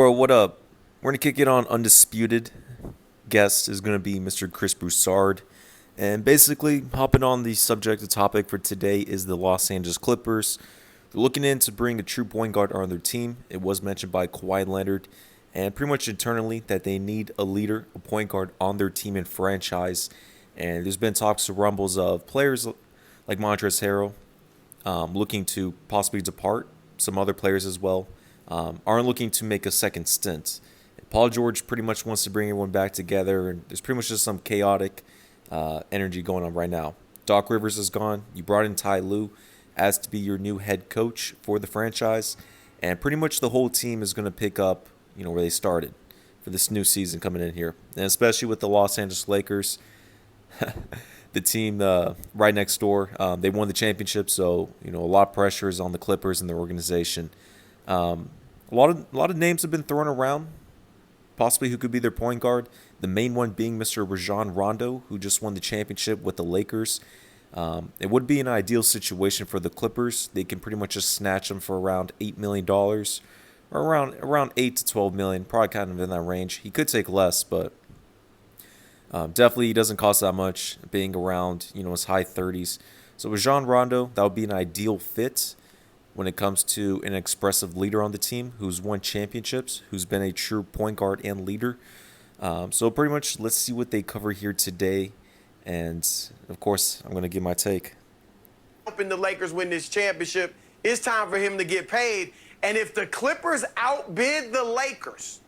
Bro, what up? We're gonna kick it on undisputed. Guest is gonna be Mr. Chris Broussard, and basically hopping on the subject, the topic for today is the Los Angeles Clippers. They're looking in to bring a true point guard on their team. It was mentioned by Kawhi Leonard, and pretty much internally that they need a leader, a point guard on their team and franchise. And there's been talks of rumbles of players like Montrezl Harrell looking to possibly depart. Some other players as well aren't looking to make a second stint. Paul George pretty much wants to bring everyone back together, and there's pretty much just some chaotic energy going on right now. Doc Rivers is gone. You brought in Ty Lue as to be your new head coach for the franchise, and pretty much the whole team is going to pick up, where they started for this new season coming in here, and especially with the Los Angeles Lakers. The team right next door. They won the championship, so a lot of pressure is on the Clippers and their organization. A lot of names have been thrown around, possibly who could be their point guard. The main one being Mr. Rajon Rondo, who just won the championship with the Lakers. It would be an ideal situation for the Clippers. They can pretty much just snatch them for around $8 million, or around 8 to 12 million, probably kind of in that range. He could take less, but definitely he doesn't cost that much, being around his high 30s. So with Jean Rondo, that would be an ideal fit when it comes to an expressive leader on the team who's won championships, who's been a true point guard and leader. So pretty much, let's see what they cover here today, and of course, I'm going to give my take. Helping the Lakers win this championship, it's time for him to get paid. And if the Clippers outbid the Lakers,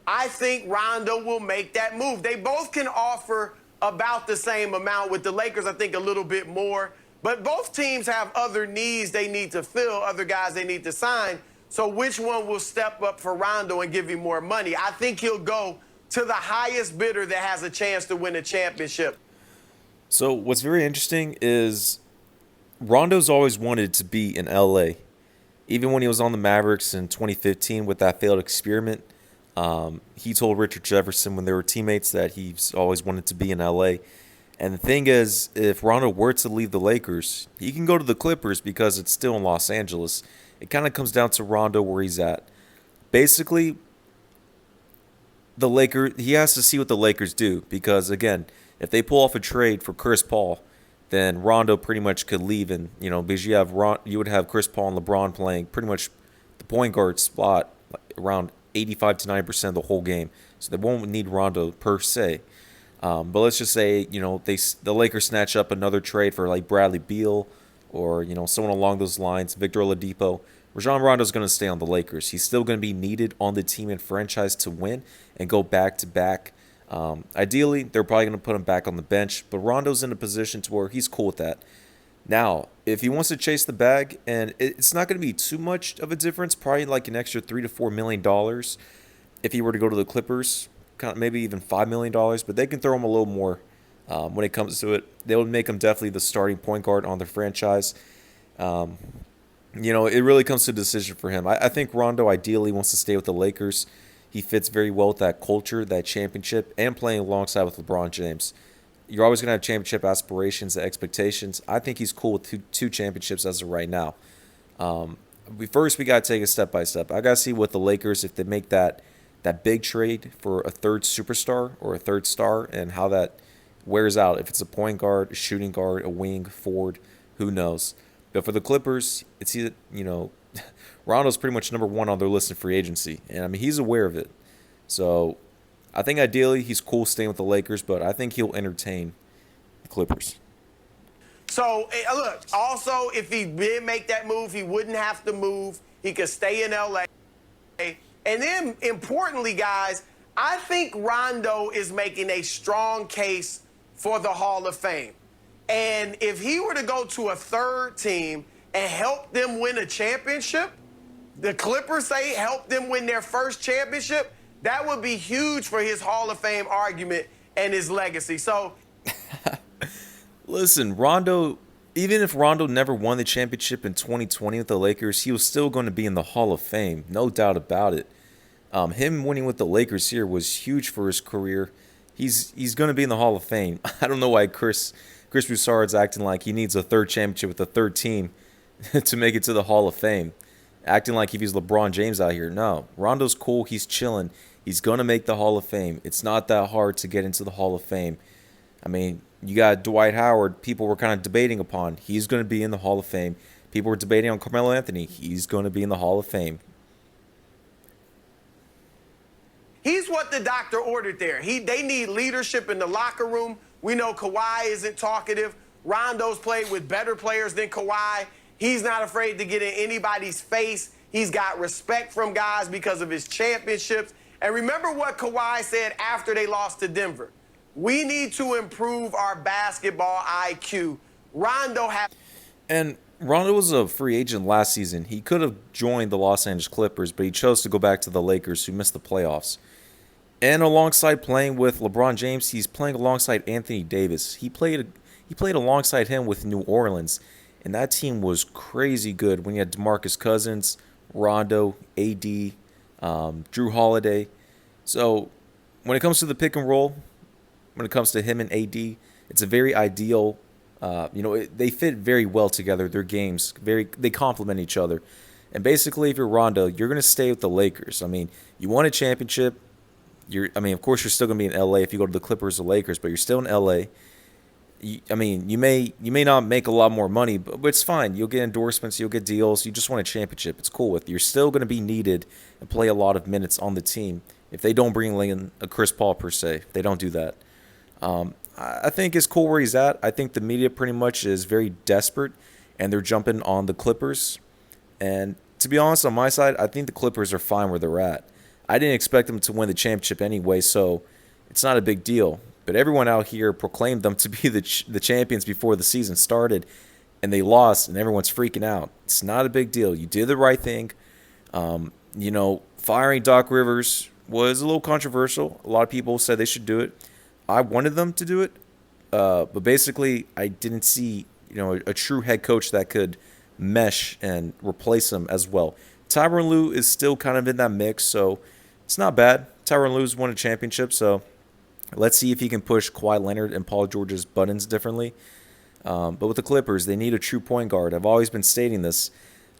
I think Rondo will make that move. They both can offer about the same amount. With the Lakers, I think a little bit more. But both teams have other needs they need to fill, other guys they need to sign. So which one will step up for Rondo and give him more money? I think he'll go to the highest bidder that has a chance to win a championship. So what's very interesting is Rondo's always wanted to be in LA. Even when he was on the Mavericks in 2015 with that failed experiment, he told Richard Jefferson when they were teammates that he's always wanted to be in LA. And the thing is, if Rondo were to leave the Lakers, he can go to the Clippers because it's still in Los Angeles. It kind of comes down to Rondo where he's at. Basically, he has to see what the Lakers do because, again, if they pull off a trade for Chris Paul, then Rondo pretty much could leave, and because you would have Chris Paul and LeBron playing pretty much the point guard spot around 85 to 90% of the whole game, so they won't need Rondo per se. But let's just say the Lakers snatch up another trade for like Bradley Beal or someone along those lines, Victor Oladipo. Rajon Rondo is going to stay on the Lakers. He's still going to be needed on the team and franchise to win and go back to back. Ideally, they're probably going to put him back on the bench, but Rondo's in a position to where he's cool with that. Now, if he wants to chase the bag, and it's not going to be too much of a difference, probably like an extra $3 to $4 million if he were to go to the Clippers, maybe even $5 million, but they can throw him a little more when it comes to it. They would make him definitely the starting point guard on their franchise. It really comes to a decision for him. I think Rondo ideally wants to stay with the Lakers. He fits very well with that culture, that championship, and playing alongside with LeBron James. You're always going to have championship aspirations and expectations. I think he's cool with two championships as of right now. We got to take it step by step. I got to see what the Lakers, if they make that big trade for a third superstar or a third star, and how that wears out. If it's a point guard, a shooting guard, a wing, forward, who knows. But for the Clippers, it's either, Rondo's pretty much number one on their list in free agency. And, he's aware of it. So I think ideally he's cool staying with the Lakers, but I think he'll entertain the Clippers. So, look, also, if he did make that move, he wouldn't have to move. He could stay in L.A. And then, importantly, guys, I think Rondo is making a strong case for the Hall of Fame. And if he were to go to a third team and help them win a championship, the Clippers say help them win their first championship, that would be huge for his Hall of Fame argument and his legacy. So, listen, Rondo, even if Rondo never won the championship in 2020 with the Lakers, he was still going to be in the Hall of Fame, no doubt about it. Him winning with the Lakers here was huge for his career. He's going to be in the Hall of Fame. I don't know why Chris Broussard's acting like he needs a third championship with a third team to make it to the Hall of Fame. acting like if he's LeBron James out here. No, Rondo's cool. He's chilling. He's going to make the Hall of Fame. It's not that hard to get into the Hall of Fame. I mean, you got Dwight Howard. People were kind of debating upon. He's going to be in the Hall of Fame. People were debating on Carmelo Anthony. He's going to be in the Hall of Fame. He's what the doctor ordered there. They need leadership in the locker room. We know Kawhi isn't talkative. Rondo's played with better players than Kawhi. He's not afraid to get in anybody's face. He's got respect from guys because of his championships. And remember what Kawhi said after they lost to Denver. We need to improve our basketball IQ. And Rondo was a free agent last season. He could have joined the Los Angeles Clippers, but he chose to go back to the Lakers, who missed the playoffs. And alongside playing with LeBron James, he's playing alongside Anthony Davis. He played alongside him with New Orleans, and that team was crazy good when you had DeMarcus Cousins, Rondo, AD, Drew Holiday. So when it comes to the pick and roll, when it comes to him and AD, it's a very ideal. They fit very well together. Their games they complement each other. And basically, if you're Rondo, you're going to stay with the Lakers. I mean, you won a championship. Of course, you're still going to be in LA if you go to the Clippers or Lakers, but you're still in LA. You may not make a lot more money, but it's fine. You'll get endorsements, you'll get deals. You just won a championship. It's cool with. You're still going to be needed and play a lot of minutes on the team if they don't bring in a Chris Paul per se. If they don't do that, I think it's cool where he's at. I think the media pretty much is very desperate, and they're jumping on the Clippers. And to be honest, on my side, I think the Clippers are fine where they're at. I didn't expect them to win the championship anyway, so it's not a big deal. But everyone out here proclaimed them to be the champions before the season started, and they lost, and everyone's freaking out. It's not a big deal. You did the right thing. Firing Doc Rivers was a little controversial. A lot of people said they should do it. I wanted them to do it, but basically I didn't see a true head coach that could mesh and replace him as well. Tyronn Lue is still kind of in that mix, so it's not bad. Tyronn Lue's won a championship, so let's see if he can push Kawhi Leonard and Paul George's buttons differently. But with the Clippers, they need a true point guard. I've always been stating this.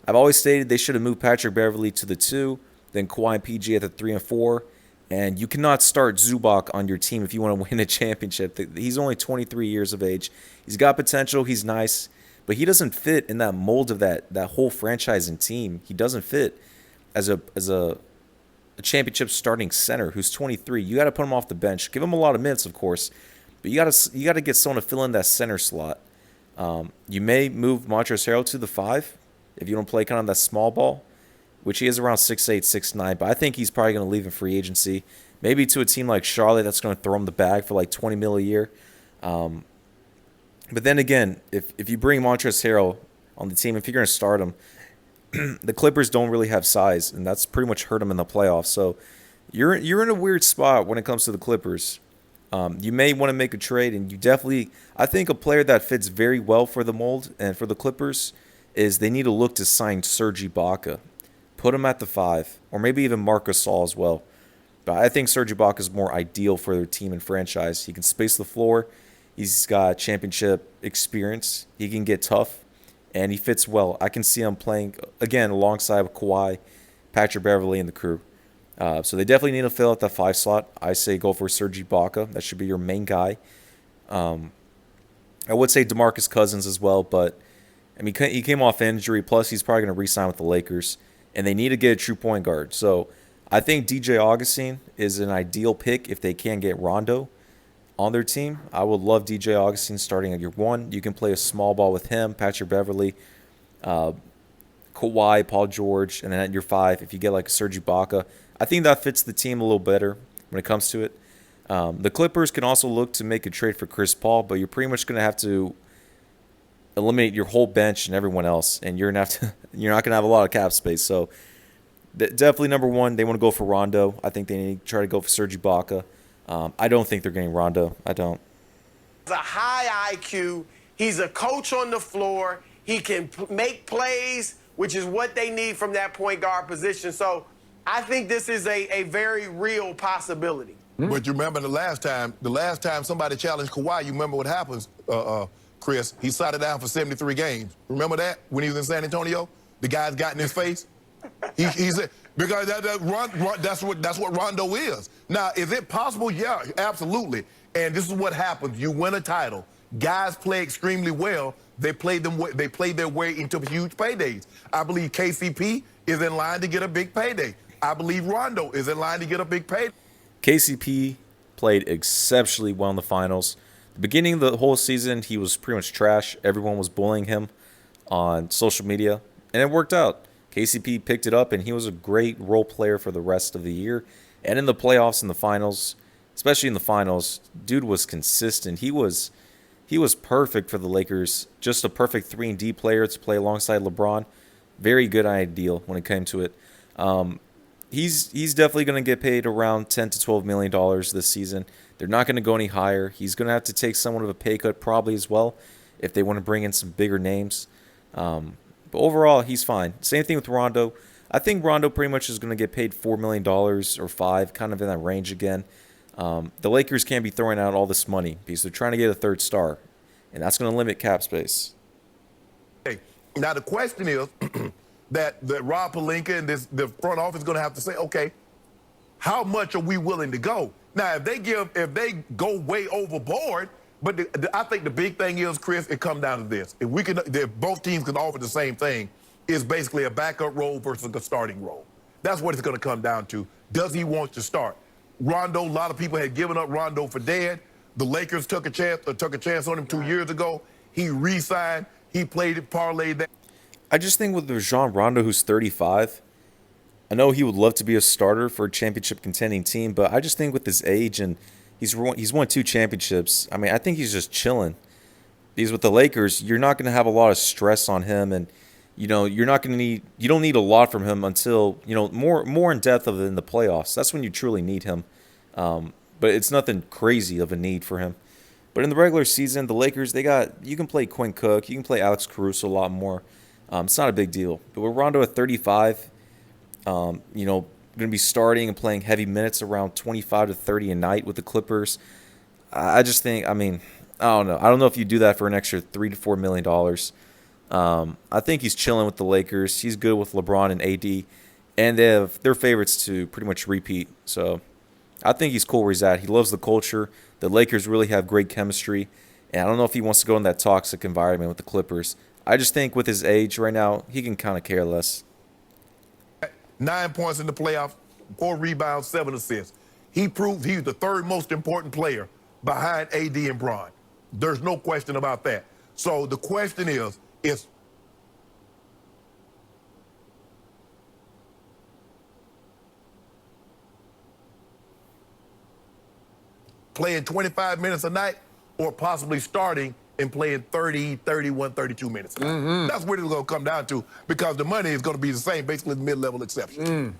I've always stated they should have moved Patrick Beverley to the 2, then Kawhi and PG at the 3 and 4. And you cannot start Zubac on your team if you want to win a championship. He's only 23 years of age. He's got potential. He's nice. But he doesn't fit in that mold of that whole franchise and team. He doesn't fit as a championship starting center who's 23. You got to put him off the bench. Give him a lot of minutes, of course. But you got to get someone to fill in that center slot. You may move Montrezl Harrell to the 5 if you don't play kind of that small ball, which he is around 6'8", 6'9", but I think he's probably going to leave in free agency. Maybe to a team like Charlotte that's going to throw him the bag for like $20 million a year. But then again, if you bring Montrezl Harrell on the team, if you're going to start him, the Clippers don't really have size, and that's pretty much hurt them in the playoffs. So you're in a weird spot when it comes to the Clippers. You may want to make a trade, and I think a player that fits very well for the mold and for the Clippers is they need to look to sign Serge Ibaka. Put him at the 5, or maybe even Marc Gasol as well. But I think Serge Ibaka is more ideal for their team and franchise. He can space the floor. He's got championship experience. He can get tough, and he fits well. I can see him playing, again, alongside Kawhi, Patrick Beverley, and the crew. So they definitely need to fill out that 5 slot. I say go for Serge Ibaka. That should be your main guy. I would say DeMarcus Cousins as well, but he came off injury. Plus, he's probably going to re-sign with the Lakers. And they need to get a true point guard. So I think DJ Augustin is an ideal pick if they can get Rondo on their team. I would love DJ Augustin starting at year 1. You can play a small ball with him, Patrick Beverley, Kawhi, Paul George, and then at year 5, if you get like a Serge Ibaka, I think that fits the team a little better when it comes to it. The Clippers can also look to make a trade for Chris Paul, but you're pretty much going to have to eliminate your whole bench and everyone else, and you're not going to have a lot of cap space. So definitely number 1, they want to go for Rondo. I think they need to try to go for Serge Ibaka. I don't think they're getting Rondo. I don't. He's a high IQ. He's a coach on the floor. He can make plays, which is what they need from that point guard position. So I think this is a very real possibility. But you remember the last time somebody challenged Kawhi, you remember what happens, Chris? He sat it down for 73 games. Remember that when he was in San Antonio? The guys got in his face. He's because that's what Rondo is. Now, is it possible? Yeah, absolutely. And this is what happens: you win a title. Guys play extremely well. They play their way into huge paydays. I believe KCP is in line to get a big payday. I believe Rondo is in line to get a big payday. KCP played exceptionally well in the finals. The beginning of the whole season, he was pretty much trash. Everyone was bullying him on social media, and it worked out. KCP picked it up, and he was a great role player for the rest of the year. And in the playoffs and the finals, especially in the finals, dude was consistent. He was perfect for the Lakers. Just a perfect 3-and-D player to play alongside LeBron. Very good ideal when it came to it. He's definitely going to get paid around $10 to $12 million this season. They're not going to go any higher. He's going to have to take somewhat of a pay cut probably as well if they want to bring in some bigger names. But overall, he's fine. Same thing with Rondo. I think Rondo pretty much is going to get paid $4 million or $5 million, kind of in that range again. The Lakers can't be throwing out all this money because they're trying to get a third star, and that's going to limit cap space. Okay. Now the question is that Rob Pelinka and the front office is going to have to say, okay, how much are we willing to go? Now, if they go way overboard, but I think the big thing is, Chris, it comes down to this: if both teams can offer the same thing, it's basically a backup role versus a starting role. That's what it's going to come down to. Does he want to start? Rondo, a lot of people had given up Rondo for dead. The Lakers took a chance on him 2 years ago. He re-signed. He played it, parlayed that. I just think with Rajon Rondo, who's 35, I know he would love to be a starter for a championship contending team, but I just think with his age and he's won 2 championships. I mean, I think he's just chilling. Because with the Lakers, you're not going to have a lot of stress on him, and you don't need a lot from him until more in depth of it in the playoffs. That's when you truly need him. But it's nothing crazy of a need for him. But in the regular season, the Lakers, you can play Quinn Cook, you can play Alex Caruso a lot more. It's not a big deal. But with Rondo at 35, going to be starting and playing heavy minutes around 25 to 30 a night with the Clippers. I just think, I don't know. I don't know if you do that for an extra $3 to $4 million. I think he's chilling with the Lakers. He's good with LeBron and AD, and they're favorites to pretty much repeat. So I think he's cool where he's at. He loves the culture. The Lakers really have great chemistry, and I don't know if he wants to go in that toxic environment with the Clippers. I just think with his age right now, he can kind of care less. 9 points in the playoffs, 4 rebounds, 7 assists. He proved he's the third most important player behind AD and Bron. There's no question about that. So the question is playing 25 minutes a night or possibly starting and playing 30, 31, 32 minutes a night. That's what it's going to come down to, because the money is going to be the same, basically the mid-level exception.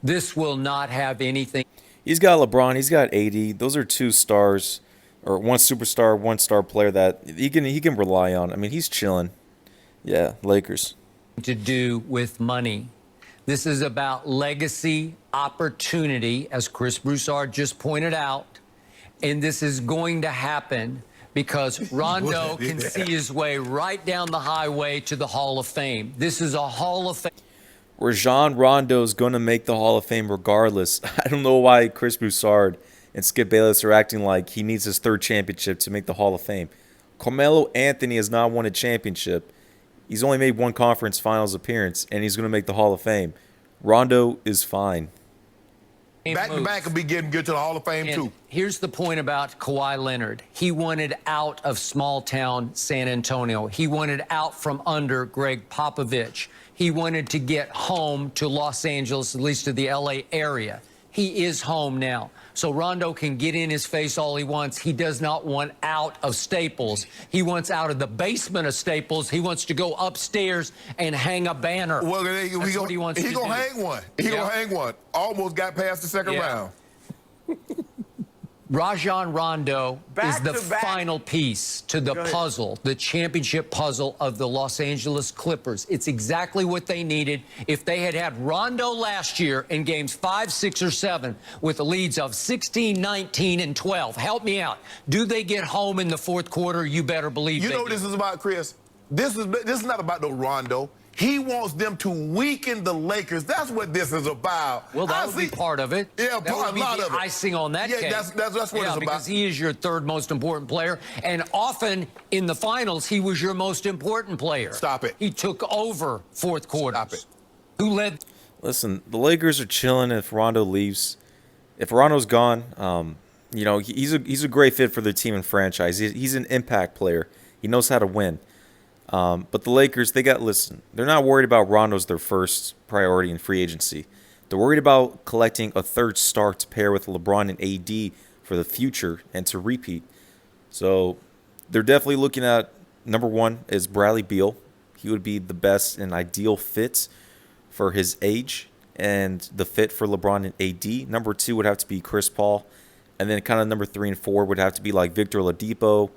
This will not have anything. He's got LeBron. He's got AD. Those are 2 stars, or 1 superstar, 1 star player that he can rely on. I mean, he's chilling. Yeah, Lakers. To do with money. This is about legacy, opportunity, as Chris Broussard just pointed out. And this is going to happen because Rondo can see his way right down the highway to the Hall of Fame. This is a Hall of Fame. Rajon Rondo is going to make the Hall of Fame regardless. I don't know why Chris Broussard and Skip Bayless are acting like he needs his 3rd championship to make the Hall of Fame. Carmelo Anthony has not won a championship. He's only made 1 conference finals appearance, and he's going to make the Hall of Fame. Rondo is fine. Back-to-back will be getting good to the Hall of Fame, And too. here's the point about Kawhi Leonard. He wanted out of small-town San Antonio. He wanted out from under Greg Popovich. He wanted to get home to Los Angeles, at least to the L.A. area. He is home now. So Rondo can get in his face all he wants. He does not want out of Staples. He wants out of the basement of Staples. He wants to go upstairs and hang a banner. Well, That's what he wants to do. He gonna hang one. He gonna hang one. Almost got past the second round. Rajon Rondo is the Back-to-back. final piece to the puzzle, the championship puzzle of the Los Angeles Clippers. It's exactly what they needed. If they had had Rondo last year in games 5, 6, or 7 with the leads of 16, 19, and 12, help me out. Do they get home in the 4th quarter? You better believe You they know what do. this is about, Chris? This is not about no Rondo. He wants them to weaken the Lakers. That's what this is about. Well, that would be part of it. Yeah, that would be a lot the of it. icing on that cake. Yeah, that's what it's about. Because he is your third most important player, and often in the finals, he was your most important player. Stop it. He took over fourth quarter. Stop it. Who led? Listen, the Lakers are chilling if Rondo leaves. If Rondo's gone, you know, he's a great fit for their team and franchise. He's an impact player. He knows how to win. But the Lakers, listen, they're not worried about Rondo's their first priority in free agency. They're worried about collecting a third star to pair with LeBron and AD for the future and to repeat. So they're definitely looking at, number one is Bradley Beal. He would be the best and ideal fit for his age and the fit for LeBron and AD. Number two would have to be Chris Paul. And then kind of number 3 and 4 would have to be like Victor Oladipo.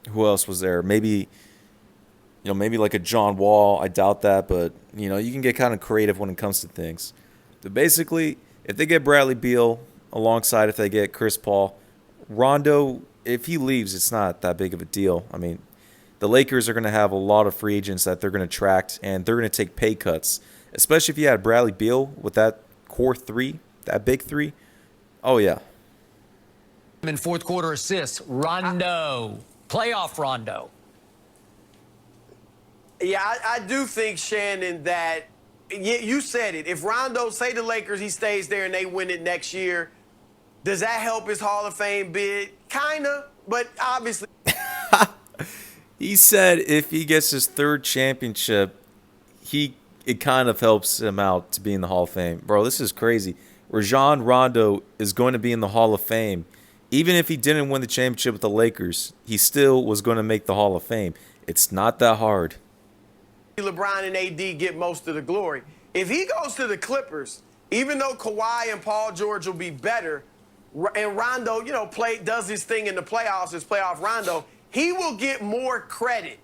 Who else was there? Maybe like a John Wall. I doubt that, but you can get kind of creative when it comes to things. But basically, if they get Bradley Beal alongside, if they get Chris Paul, Rondo, if he leaves, it's not that big of a deal. I mean, the Lakers are going to have a lot of free agents that they're going to attract, and they're going to take pay cuts, especially if you had Bradley Beal with that core three, that big three. Oh, yeah. In fourth quarter assists, Rondo. Playoff Rondo. Yeah, I do think, Shannon, that you said it. If Rondo, say the Lakers, he stays there and they win it next year, does that help his Hall of Fame bid? Kind of, but obviously. He said if he gets his third championship, it kind of helps him out to be in the Hall of Fame. Bro, this is crazy. Rajon Rondo is going to be in the Hall of Fame. Even if he didn't win the championship with the Lakers, he still was going to make the Hall of Fame. It's not that hard. LeBron and AD get most of the glory. If he goes to the Clippers, even though Kawhi and Paul George will be better, and Rondo, does his thing in the playoffs, his playoff Rondo, he will get more credit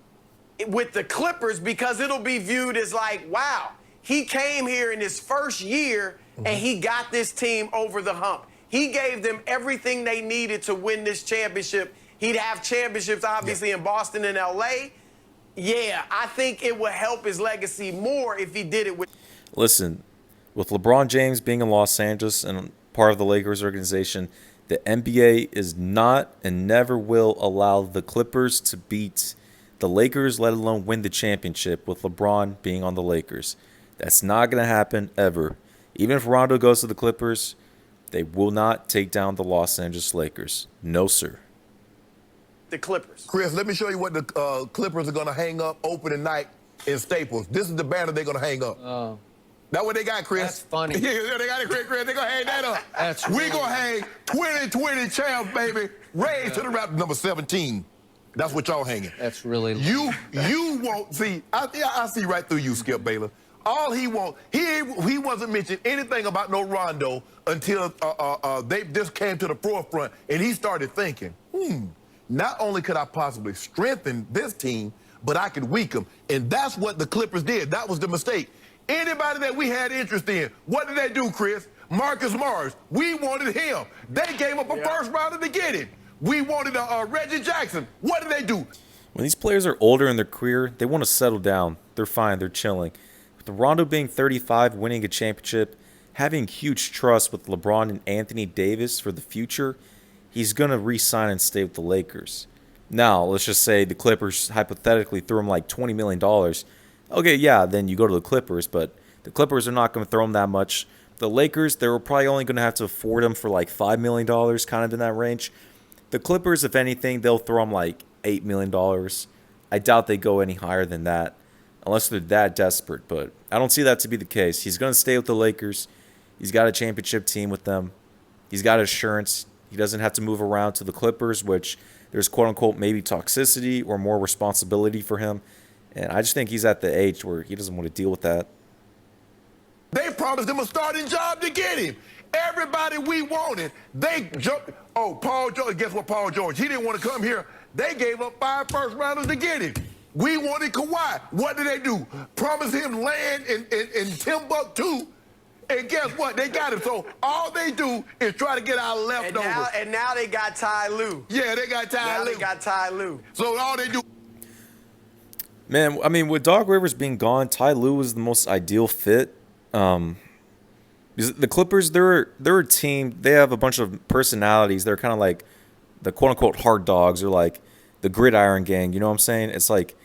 with the Clippers because it'll be viewed as like, wow, he came here in his first year and he got this team over the hump. He gave them everything they needed to win this championship. He'd have championships, obviously, in Boston and L.A. Yeah, I think it would help his legacy more if he did it with. Listen, with LeBron James being in Los Angeles and part of the Lakers organization, the NBA is not and never will allow the Clippers to beat the Lakers, let alone win the championship with LeBron being on the Lakers. That's not going to happen ever. Even if Rondo goes to the Clippers, they will not take down the Los Angeles Lakers. No, sir. The Clippers. Chris, let me show you what the Clippers are going to hang up opening night in Staples. This is the banner they're going to hang up. Oh. That's what they got, Chris. That's funny. Yeah, they got it, Chris. They're going to hang that up. That's We're going to hang 2020 champs, baby. Raise to the Raptors, number 17. That's what y'all hanging. That's really. You won't see. I see right through you, Skip Baylor. All he wants, he wasn't mentioning anything about no Rondo until they just came to the forefront and he started thinking, not only could I possibly strengthen this team, but I could weaken them. And that's what the Clippers did. That was the mistake. Anybody that we had interest in, what did they do, Chris? Marcus Morris. We wanted him. They gave up a first rounder to get him. We wanted Reggie Jackson. What did they do? When these players are older in their career, they want to settle down. They're fine. They're chilling. With Rondo being 35, winning a championship, having huge trust with LeBron and Anthony Davis for the future, he's going to re-sign and stay with the Lakers. Now, let's just say the Clippers hypothetically threw him like $20 million. Okay, yeah, then you go to the Clippers, but the Clippers are not going to throw him that much. The Lakers, they were probably only going to have to afford him for like $5 million, kind of in that range. The Clippers, if anything, they'll throw him like $8 million. I doubt they go any higher than that, unless they're that desperate. But I don't see that to be the case. He's going to stay with the Lakers. He's got a championship team with them. He's got assurance. He doesn't have to move around to the Clippers, which there's quote-unquote maybe toxicity or more responsibility for him. And I just think he's at the age where he doesn't want to deal with that. They promised him a starting job to get him. Everybody we wanted, they jumped. Oh, Paul George, guess what, Paul George? He didn't want to come here. They gave up 5 first-rounders to get him. We wanted Kawhi. What did they do? Promise him land in Timbuktu. And guess what? They got him. So all they do is try to get our leftovers. And now they got Ty Lue. Yeah, they got Ty Lue. Now they got Ty Lue. So all they do. Man, I mean, with Doc Rivers being gone, Ty Lue was the most ideal fit. Because the Clippers, they're a team. They have a bunch of personalities. They're kind of like the quote unquote hard dogs, or like the gridiron gang. You know what I'm saying? It's like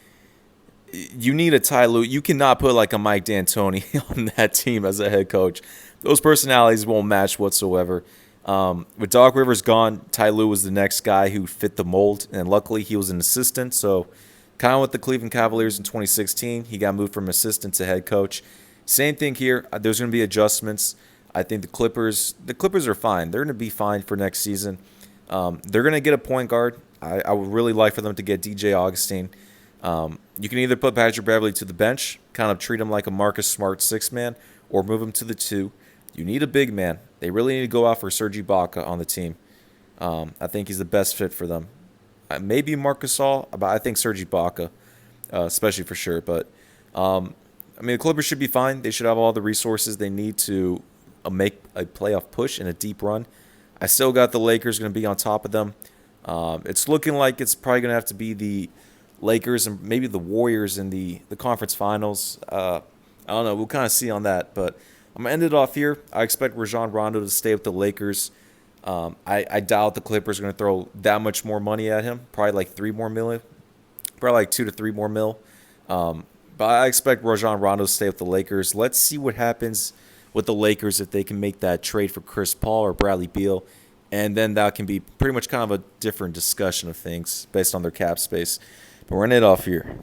you need a Ty Lue. You cannot put like a Mike D'Antoni on that team as a head coach. Those personalities won't match whatsoever. With Doc Rivers gone, Ty Lue was the next guy who fit the mold, and luckily he was an assistant. So, kind of with the Cleveland Cavaliers in 2016, he got moved from assistant to head coach. Same thing here. There's going to be adjustments. I think the Clippers are fine. They're going to be fine for next season. They're going to get a point guard. I would really like for them to get DJ Augustine. You can either put Patrick Beverly to the bench, kind of treat him like a Marcus Smart six-man, or move him to the 2. You need a big man. They really need to go out for Serge Ibaka on the team. I think he's the best fit for them. Maybe Marcus Gasol, but I think Serge Ibaka, especially for sure. But I mean, the Clippers should be fine. They should have all the resources they need to make a playoff push and a deep run. I still got the Lakers going to be on top of them. It's looking like it's probably going to have to be the Lakers and maybe the Warriors in the conference finals. I don't know. We'll kind of see on that. But I'm going to end it off here. I expect Rajon Rondo to stay with the Lakers. I doubt the Clippers are going to throw that much more money at him. Probably like $3 more million. Probably like $2 to $3 more mil. But I expect Rajon Rondo to stay with the Lakers. Let's see what happens with the Lakers if they can make that trade for Chris Paul or Bradley Beal. And then that can be pretty much kind of a different discussion of things based on their cap space. But we're going to end it off here.